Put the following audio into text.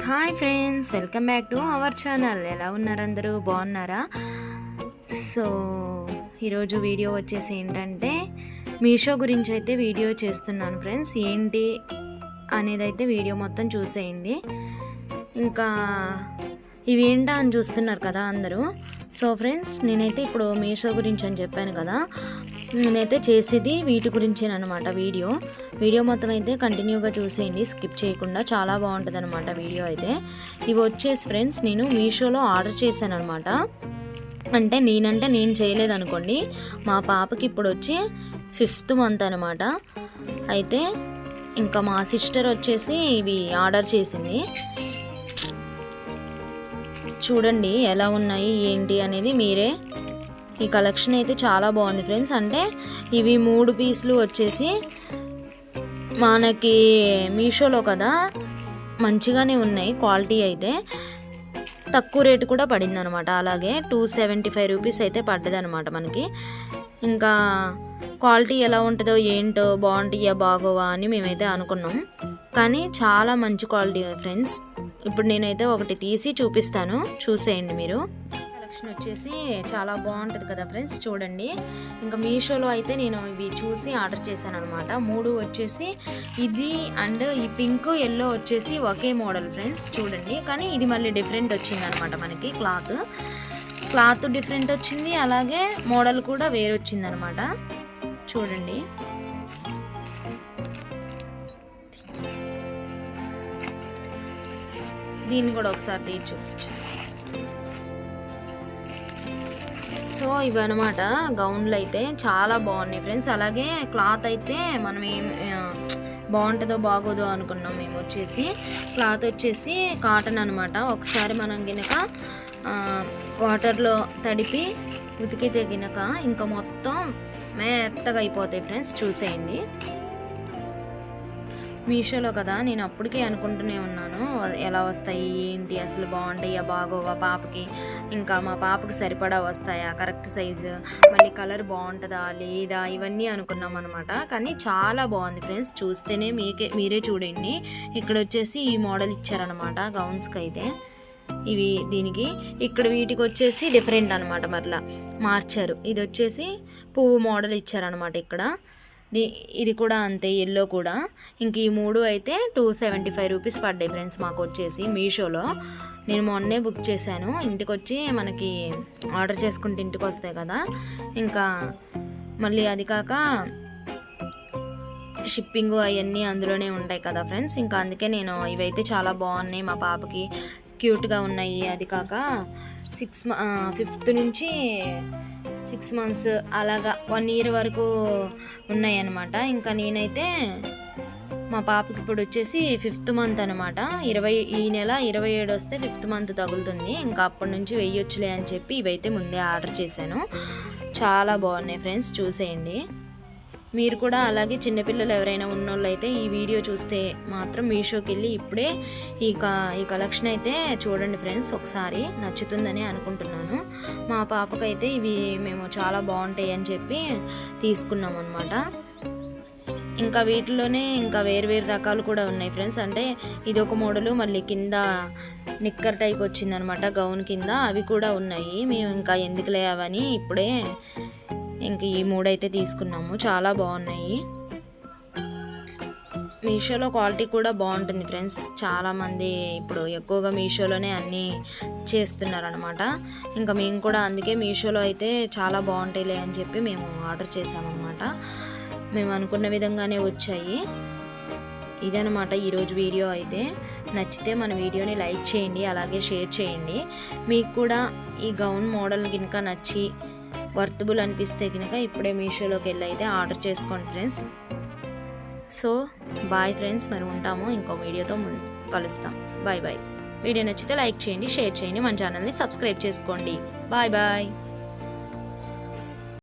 Hi friends, welcome back to our channel. ఎలా ఉన్నారు అందరూ? బాగున్నారా? సో ఈరోజు వీడియో వచ్చేసి ఏంటంటే మీషో గురించి అయితే వీడియో చేస్తున్నాను ఫ్రెండ్స్. ఏంటి అనేది అయితే వీడియో మొత్తం చూసేయండి. ఇంకా ఇవి ఏంటా అని చూస్తున్నారు కదా అందరూ. సో ఫ్రెండ్స్, నేనైతే ఇప్పుడు మీషో గురించి అని చెప్పాను కదా, నేనైతే చేసేది వీటి గురించేనమాట. వీడియో మొత్తం అయితే కంటిన్యూగా చూసేయండి, స్కిప్ చేయకుండా. చాలా బాగుంటుంది అనమాట వీడియో అయితే. ఇవి వచ్చేసి ఫ్రెండ్స్ నేను మీషోలో ఆర్డర్ చేశాను అనమాట. అంటే నేను చేయలేదు అనుకోండి, మా పాపకి ఇప్పుడు వచ్చి 5th మంత్ అనమాట. అయితే ఇంకా మా సిస్టర్ వచ్చేసి ఇవి ఆర్డర్ చేసింది. చూడండి ఎలా ఉన్నాయి ఏంటి అనేది మీరే. ఈ కలెక్షన్ అయితే చాలా బాగుంది ఫ్రెండ్స్. అంటే ఇవి 3 పీసులు వచ్చేసి మనకి మీషోలో కదా మంచిగానే ఉన్నాయి. క్వాలిటీ అయితే తక్కువ రేటు కూడా పడింది అనమాట. అలాగే 275 రూపీస్ అయితే పడ్డదనమాట మనకి. ఇంకా క్వాలిటీ ఎలా ఉంటుందో ఏంటో, బాగుంటాయా బాగోవా అని మేమైతే అనుకున్నాం. కానీ చాలా మంచి క్వాలిటీ ఫ్రెండ్స్. ఇప్పుడు నేనైతే ఒకటి తీసి చూపిస్తాను, చూసేయండి మీరు. కలెక్షన్ వచ్చేసి చాలా బాగుంటుంది కదా ఫ్రెండ్స్, చూడండి. ఇంకా మీషోలో అయితే నేను ఇవి చూసి ఆర్డర్ చేశాను అనమాట. 3 వచ్చేసి ఇది అండ్ ఈ పింక్ ఎల్లో వచ్చేసి ఒకే మోడల్ ఫ్రెండ్స్, చూడండి. కానీ ఇది మళ్ళీ డిఫరెంట్ వచ్చింది అనమాట మనకి. క్లాత్ డిఫరెంట్ వచ్చింది, అలాగే మోడల్ కూడా వేరే వచ్చింది అనమాట. చూడండి, దీన్ని కూడా ఒకసారి తీసి చూపించు. సో ఇవన్నమాట గౌన్లు అయితే చాలా బాగున్నాయి ఫ్రెండ్స్. అలాగే క్లాత్ అయితే మనం ఏం బాగుంటుందో బాగోదో అనుకున్నాం మేము. వచ్చేసి క్లాత్ వచ్చేసి కాటన్ అనమాట. ఒకసారి మనం గినక వాటర్లో తడిపి ఉతికితే గినక ఇంకా మొత్తం మెత్తగా అయిపోతాయి ఫ్రెండ్స్. చూసేయండి. మీషోలో కదా, నేను అప్పటికే అనుకుంటూనే ఉన్నాను ఎలా వస్తాయి ఏంటి, అసలు బాగుంటాయా బాగోవా పాపకి, ఇంకా మా పాపకి సరిపడా వస్తాయా, కరెక్ట్ సైజు, మళ్ళీ కలర్ బాగుంటుందా లేదా, ఇవన్నీ అనుకున్నాం అనమాట. కానీ చాలా బాగుంది ఫ్రెండ్స్. చూస్తేనే మీరే చూడండి. ఇక్కడ వచ్చేసి ఈ మోడల్ ఇచ్చారనమాట గౌన్స్కి అయితే. ఇవి దీనికి ఇక్కడ వీటికి వచ్చేసి డిఫరెంట్ అనమాట, మరలా మార్చారు. ఇది వచ్చేసి పువ్వు మోడల్ ఇచ్చారనమాట ఇక్కడ. ఇది కూడా అంతే, ఎల్లో కూడా. ఇంక ఈ 3 అయితే 275 రూపీస్ పడ్డాయి ఫ్రెండ్స్ మాకు వచ్చేసి మీషోలో. నేను మొన్నే బుక్ చేశాను. ఇంటికి వచ్చి మనకి ఆర్డర్ చేసుకుంటే ఇంటికి వస్తాయి కదా, ఇంకా మళ్ళీ అది కాక షిప్పింగ్ అవన్నీ అందులోనే ఉంటాయి కదా ఫ్రెండ్స్. ఇంకా అందుకే నేను ఇవైతే చాలా బాగున్నాయి, మా పాపకి క్యూట్గా ఉన్నాయి. అది కాక 5th నుంచి 6 months అలాగా 1 year వరకు ఉన్నాయి అన్నమాట. ఇంకా నేనైతే మా పాపకి ఇప్పుడు వచ్చేసి 5th మంత్ అనమాట. ఈ నెల 27 వస్తే 5th మంత్ తగులుతుంది. ఇంకా అప్పటి నుంచి వెయ్యొచ్చులే అని చెప్పి ఇవైతే ముందే ఆర్డర్ చేశాను. చాలా బాగున్నాయి ఫ్రెండ్స్, చూసేయండి. మీరు కూడా అలాగే చిన్నపిల్లలు ఎవరైనా ఉన్నోళ్ళు అయితే ఈ వీడియో చూస్తే మాత్రం మీషోకి వెళ్ళి ఇప్పుడే ఈ కలెక్షన్ అయితే చూడండి ఫ్రెండ్స్. ఒకసారి నచ్చుతుందని అనుకుంటున్నాను. మా పాపకైతే ఇవి మేము చాలా బాగుంటాయి అని చెప్పి తీసుకున్నాం అనమాట. ఇంకా వీటిలోనే ఇంకా వేరు రకాలు కూడా ఉన్నాయి ఫ్రెండ్స్. అంటే ఇది ఒక మోడలు, మళ్ళీ కింద నిక్కర్ టైప్ వచ్చిందనమాట గౌన్ కింద. అవి కూడా ఉన్నాయి. మేము ఇంకా ఎందుకులే అవని ఇప్పుడే ఇంక ఈ 3 అయితే తీసుకున్నాము. చాలా బాగున్నాయి. మీషోలో క్వాలిటీ కూడా బాగుంటుంది ఫ్రెండ్స్. చాలామంది ఇప్పుడు ఎక్కువగా మీషోలోనే అన్నీ చేస్తున్నారనమాట. ఇంకా మేము కూడా అందుకే మీషోలో అయితే చాలా బాగుంటాయిలే అని చెప్పి మేము ఆర్డర్ చేసామన్నమాట. మేము అనుకున్న విధంగానే వచ్చాయి. ఇదనమాట ఈరోజు వీడియో అయితే. నచ్చితే మన వీడియోని లైక్ చేయండి, అలాగే షేర్ చేయండి. మీకు కూడా ఈ గౌన్ మోడల్ కనుక నచ్చి వర్తబుల్ అనిపిస్తే కనుక ఇప్పుడే మీషోలోకి వెళ్ళి అయితే ఆర్డర్ చేసుకోండి ఫ్రెండ్స్. సో బాయ్ ఫ్రెండ్స్, మరి ఉంటాము. ఇంకో వీడియోతో కలుస్తాం. బాయ్. వీడియో నచ్చితే లైక్ చేయండి, షేర్ చేయండి, మన ఛానల్ని సబ్స్క్రైబ్ చేసుకోండి. బాయ్.